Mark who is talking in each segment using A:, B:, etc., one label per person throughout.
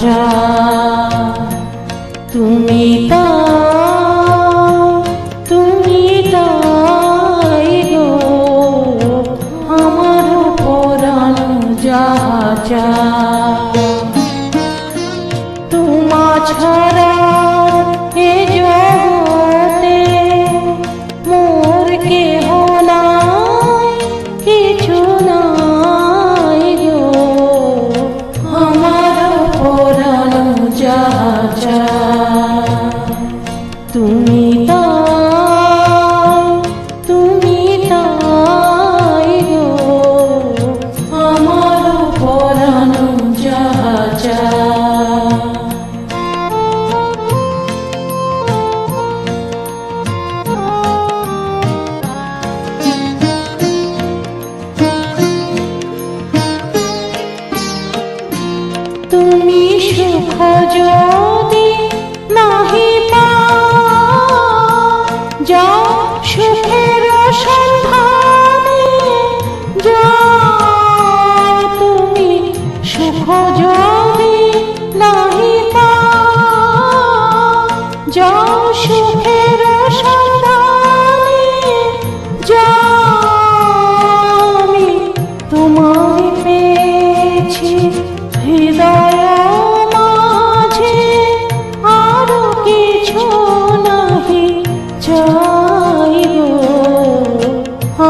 A: চাই। তুমি তাই গো আমার পরাণ যাহা চাই। তোমা ছাড়া এ জগতে মোর কেহ নাই, কিছু নাই গো আমার পরাণ যাহা চাই। তুমি তাই গো আমার পরাণ যাহা চাই। তুমি সুখ যদি নাহি পাও, যাও সুখের সন্ধানে যাও। তুমি সুখ যদি নাহি পাও, যাও সুখের সন্ধানে যাও। আমি তোমায় পেয়েছি হৃদয় মাঝে, আরো কিছু নাহি চাই গো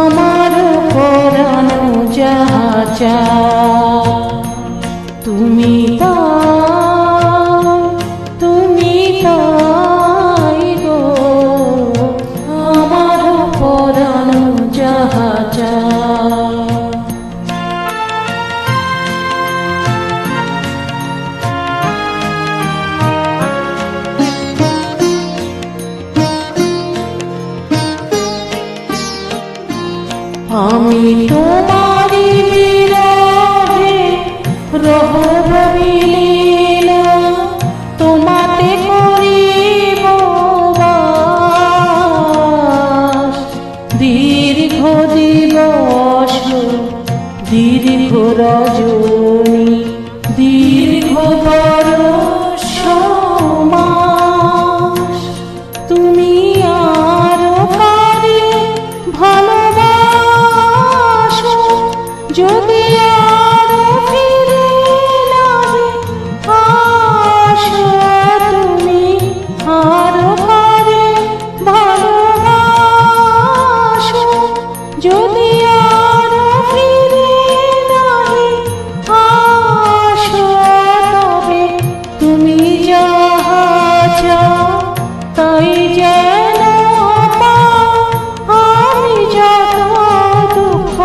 A: আমার পরাণ যাহা চাই। তুমি তাই গো আমার পরাণ যাহা চাই। আমি তোমারি বিরহে রহব বিলীন, তোমাতে করিব বাস। দীর্ঘ দিবস দীর্ঘ রজনী দীর্ঘ বরষ মাস, তুমি আরো কারে ভালোবাসো, যদি আরো ফিরে নাহি আসো। তুমি আরো কারে ভালোবাসো, যদি আরো ফিরে নাহি আসো। তবে তুমি যাহা চাও তাই যেন পাও, আমি যত দুঃখ